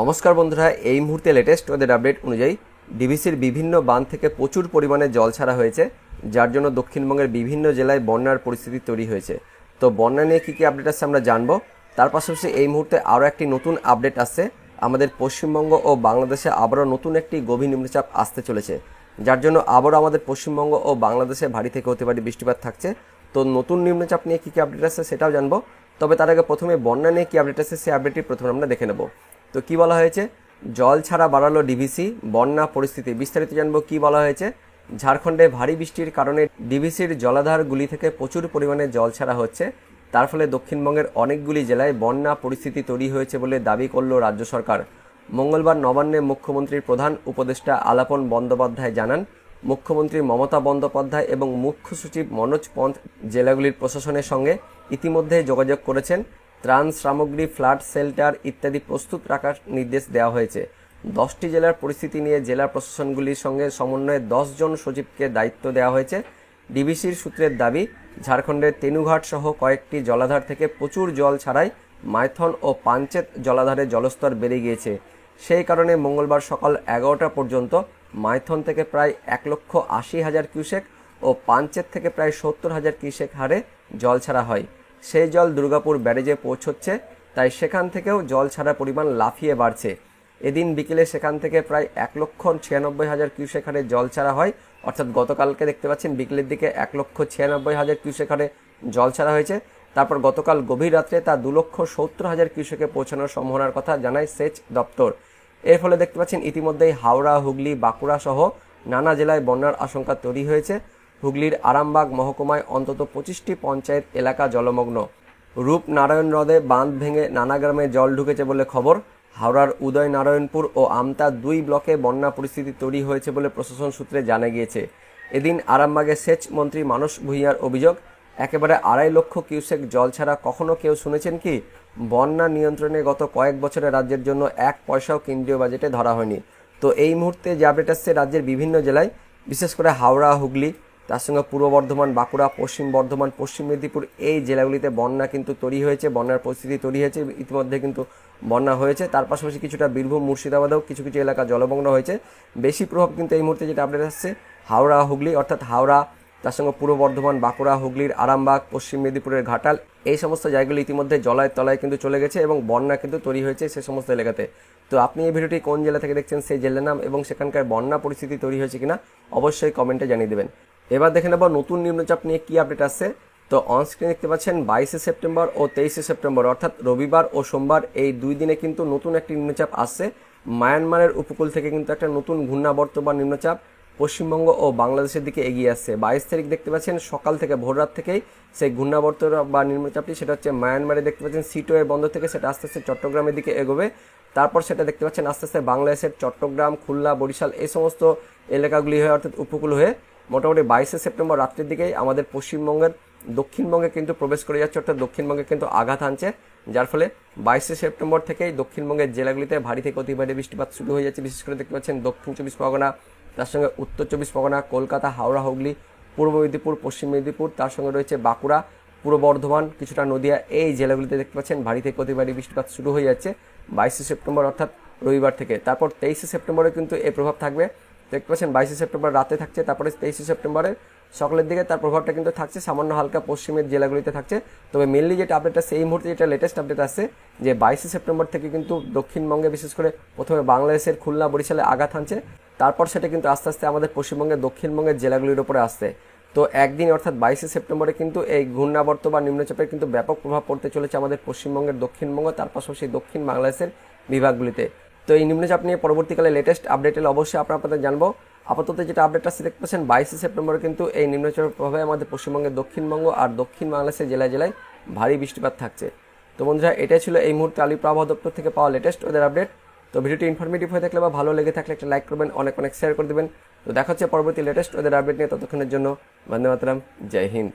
নমস্কার বন্ধুরা, এই মুহূর্তে লেটেস্ট ওয়েদার আপডেট অনুযায়ী ডিভিসির বিভিন্ন বাঁধ থেকে প্রচুর পরিমাণে জল ছাড়া হয়েছে, যার জন্য দক্ষিণবঙ্গের বিভিন্ন জেলায় বন্যার পরিস্থিতি তৈরি হয়েছে। তো বন্যা নিয়ে কী কী আপডেট আসছে আমরা জানবো। তার পাশাপাশি এই মুহূর্তে আরও একটি নতুন আপডেট আসছে, আমাদের পশ্চিমবঙ্গ ও বাংলাদেশে আবারও নতুন একটি গভীর নিম্নচাপ আসতে চলেছে, যার জন্য আবারও আমাদের পশ্চিমবঙ্গ ও বাংলাদেশে ভারী থেকে অতি ভারী বৃষ্টিপাত থাকছে। তো নতুন নিম্নচাপ নিয়ে কী কী আপডেট আসছে সেটাও জানবো। তবে তার আগে প্রথমে বন্যা নিয়ে কী আপডেট আসছে সেই আপডেটটি প্রথমে আমরা দেখে নেব। তো কি বলা হয়েছে, জল ছাড়া বাড়ালো ডিভিসি, বন্যা পরিস্থিতি বিস্তারিত জানবো। কি বলা হয়েছে, ঝাড়খণ্ডে ভারী বৃষ্টির কারণে ডিভিসির জলাধারগুলি থেকে প্রচুর পরিমাণে জল ছাড়া হচ্ছে, তার ফলে দক্ষিণবঙ্গের অনেকগুলি জেলায় বন্যা পরিস্থিতি তৈরি হয়েছে বলে দাবি করল রাজ্য সরকার। মঙ্গলবার নবান্নে মুখ্যমন্ত্রীর প্রধান উপদেষ্টা আলাপন বন্দ্যোপাধ্যায় জানান, মুখ্যমন্ত্রী মমতা বন্দ্যোপাধ্যায় এবং মুখ্য সচিব মনোজ পন্থ জেলাগুলির প্রশাসনের সঙ্গে ইতিমধ্যে যোগাযোগ করেছেন। ত্রাণ সামগ্রী, ফ্লাড শেল্টার ইত্যাদি প্রস্তুত রাখার নির্দেশ দেওয়া হয়েছে। 10টি জেলার পরিস্থিতি নিয়ে জেলা প্রশাসনগুলির সঙ্গে সমন্বয়ে 10 জন সচিবকে দায়িত্ব দেওয়া হয়েছে। ডিভিসির সূত্রের দাবি, ঝাড়খণ্ডের তেনুঘাট সহ কয়েকটি জলাধার থেকে প্রচুর জল ছাড়াই মাইথন ও পাঞ্চেত জলাধারে জলস্তর বেড়ে গিয়েছে। সেই কারণে মঙ্গলবার সকাল 11টা পর্যন্ত মাইথন থেকে প্রায় 1,80,000 কিউসেক ও পাঞ্চেত থেকে প্রায় 70,000 কিউসেক হারে জল ছাড়া হয়। সেই জল দুর্গাপুর ব্যারেজে পৌঁছচ্ছে, তাই সেখান থেকেও জল ছাড়ার পরিমাণ লাফিয়ে বাড়ছে। এদিন বিকেলে সেখান থেকে প্রায় 1,96,000 কিউসেক হারে জল ছাড়া হয়, অর্থাৎ গতকালকে দেখতে পাচ্ছেন বিকেলের দিকে 1,96,000 কিউসেক হারে জল ছাড়া হয়েছে। তারপর গতকাল গভীর রাত্রে তা 2,70,000 কিউসেকে পৌঁছানোর সম্ভাবনার কথা জানায় সেচ দপ্তর। এর ফলে দেখতে পাচ্ছেন ইতিমধ্যেই হাওড়া, হুগলি, বাঁকুড়া সহ নানা জেলায় বন্যার আশঙ্কা তৈরি হয়েছে। হুগলির আরামবাগ মহকুমায় অন্তত 25টি পঞ্চায়েত এলাকা জলমগ্ন। রূপনারায়ণ হ্রদে বাঁধ ভেঙে নানা গ্রামে জল ঢুকেছে বলে খবর। হাওড়ার উদয়নারায়ণপুর ও আমতা 2 ব্লকে বন্যা পরিস্থিতি তৈরি হয়েছে বলে প্রশাসন সূত্রে জানা গিয়েছে। এদিন আরামবাগে সেচ মন্ত্রী মানস ভূঁইয়ার অভিযোগ, একেবারে 2.5 লক্ষ কিউসেক জল ছাড়া কখনো কেউ শুনেছেন কি? বন্যা নিয়ন্ত্রণে গত কয়েক বছরে রাজ্যের জন্য 1 পয়সাও কেন্দ্রীয় বাজেটে ধরা হয়নি। তো এই মুহূর্তে যে আপডেট আসছে, রাজ্যের বিভিন্ন জেলায় বিশেষ করে হাওড়া, হুগলি, তার সঙ্গে পূর্ব বর্ধমান, বাঁকুড়া, পশ্চিম বর্ধমান, পশ্চিম মেদিনীপুর এই জেলাগুলিতে বন্যা কিন্তু তৈরি হয়েছে, বন্যার পরিস্থিতি তৈরি হয়েছে, ইতিমধ্যে কিন্তু বন্যা হয়েছে। তার পাশাপাশি কিছুটা বীরভূম, মুর্শিদাবাদেও কিছু কিছু এলাকা জলমগ্ন হয়েছে। বেশি প্রভাব কিন্তু এই মুহূর্তে যেটা আপডেট আসছে, হাওড়া, হুগলি, অর্থাৎ হাওড়া, তার সঙ্গে পূর্ব বর্ধমান, বাঁকুড়া, হুগলির আরামবাগ, পশ্চিম মেদিনীপুরের ঘাটাল, এই সমস্ত জায়গাগুলি ইতিমধ্যে জলায় তলায় কিন্তু চলে গেছে এবং বন্যা কিন্তু তৈরি হয়েছে সে সমস্ত এলাকাতে। তো আপনি এই ভিডিওটি কোন জেলা থেকে দেখছেন, সেই জেলার নাম এবং সেখানকার বন্যা পরিস্থিতি তৈরি হয়েছে কিনা অবশ্যই কমেন্টে জানিয়ে দেবেন। এবার দেখে নেব নতুন নিম্নচাপ নিয়ে কি আপডেট আসছে। তো অনস্ক্রিনে দেখতে পাচ্ছেন 22শে সেপ্টেম্বর ও 23শে সেপ্টেম্বর অর্থাৎ রবিবার ও সোমবার এই 2 দিনে কিন্তু নতুন একটি নিম্নচাপ আসছে। মায়ানমারের উপকূল থেকে কিন্তু একটা নতুন ঘূর্ণাবর্ত বা নিম্নচাপ পশ্চিমবঙ্গ ও বাংলাদেশের দিকে এগিয়ে আসছে। 22 তারিখ দেখতে পাচ্ছেন সকাল থেকে ভোর রাত থেকেই সেই ঘূর্ণাবর্ত বা নিম্নচাপটি সেটা হচ্ছে মায়ানমারে দেখতে পাচ্ছেন সিটোয়ে বন্দর থেকে সেটা আস্তে আস্তে চট্টগ্রামের দিকে এগোবে। তারপর সেটা দেখতে পাচ্ছেন আস্তে আস্তে বাংলাদেশের চট্টগ্রাম, খুলনা, বরিশাল এই সমস্ত এলাকাগুলি হয়ে অর্থাৎ উপকূল হয়ে মোটামুটি 22শে সেপ্টেম্বর রাত্রির দিকেই আমাদের পশ্চিমবঙ্গের দক্ষিণবঙ্গে কিন্তু প্রবেশ করে যাচ্ছে, অর্থাৎ দক্ষিণবঙ্গে কিন্তু আঘাত আনছে, যার ফলে 22শে সেপ্টেম্বর থেকেই দক্ষিণবঙ্গের জেলাগুলিতে ভারী থেকে অতি ভারী বৃষ্টিপাত শুরু হয়ে যাচ্ছে। বিশেষ করে দেখতে পাচ্ছেন দক্ষিণ 24 পরগনা, তার সঙ্গে উত্তর 24 পরগনা, কলকাতা, হাওড়া, হুগলি, পূর্ব মেদিনীপুর, পশ্চিম মেদিনীপুর, তার সঙ্গে রয়েছে বাঁকুড়া, পূর্ব বর্ধমান, কিছুটা নদিয়া, এই জেলাগুলিতে দেখতে পাচ্ছেন ভারী থেকে অতি ভারী বৃষ্টিপাত শুরু হয়ে যাচ্ছে 22শে সেপ্টেম্বর অর্থাৎ রবিবার থেকে। তারপর 23শে সেপ্টেম্বরে কিন্তু এই প্রভাব থাকবে। দেখতে পাচ্ছেন 22শে সেপ্টেম্বর রাতে থাকছে, তারপরে 23শে সেপ্টেম্বরের সকালের দিকে তার প্রভাবটা কিন্তু থাকছে, সামান্য হালকা পশ্চিমের জেলাগুলিতে থাকছে। তবে মেনলি যেটা আপডেট আসছে এই মুহূর্তে, যেটা লেটেস্ট আপডেট আসছে যে 22শে সেপ্টেম্বর থেকে কিন্তু দক্ষিণবঙ্গে বিশেষ করে প্রথমে বাংলাদেশের খুলনা, বরিশালে আঘাত আনছে, তারপর সেটা কিন্তু আস্তে আস্তে আমাদের পশ্চিমবঙ্গের দক্ষিণবঙ্গের জেলাগুলির উপরে আসছে। তো একদিন অর্থাৎ 22শে সেপ্টেম্বরে কিন্তু এই ঘূর্ণাবর্ত বা নিম্নচাপের কিন্তু ব্যাপক প্রভাব পড়তে চলেছে আমাদের পশ্চিমবঙ্গের দক্ষিণবঙ্গ, তার পাশাপাশি দক্ষিণ বাংলাদেশের বিভাগগুলিতে। তো এই নিম্নচাপ নিয়ে পরবর্তীকালে লেটেস্ট আপডেট এলে অবশ্যই আপনাদের জানবো। আপাতত যেটা আপডেট আসছে দেখতে পাচ্ছেন 22শে সেপ্টেম্বরে কিন্তু এই নিম্নচাপের প্রভাবে আমাদের পশ্চিমবঙ্গের দক্ষিণবঙ্গ আর দক্ষিণ বাংলাদেশের জেলায় জেলায় ভারী বৃষ্টিপাত থাকছে। তো বন্ধুরা, এটাই ছিল এই মুহূর্তে আলিপুর আবহাওয়া দপ্তর থেকে পাওয়া লেটেস্ট ওদের আপডেট। তো ভিডিওটি ইনফরমেটিভ হয়ে থাকলে বা ভালো লেগে থাকলে একটা লাইক করবেন, অনেক অনেক শেয়ার করে দেবেন। তো দেখা হচ্ছে পরবর্তী লেটেস্ট ওদের আপডেট নিয়ে, ততক্ষণের জন্য বন্দে মাতরম, জয় হিন্দ।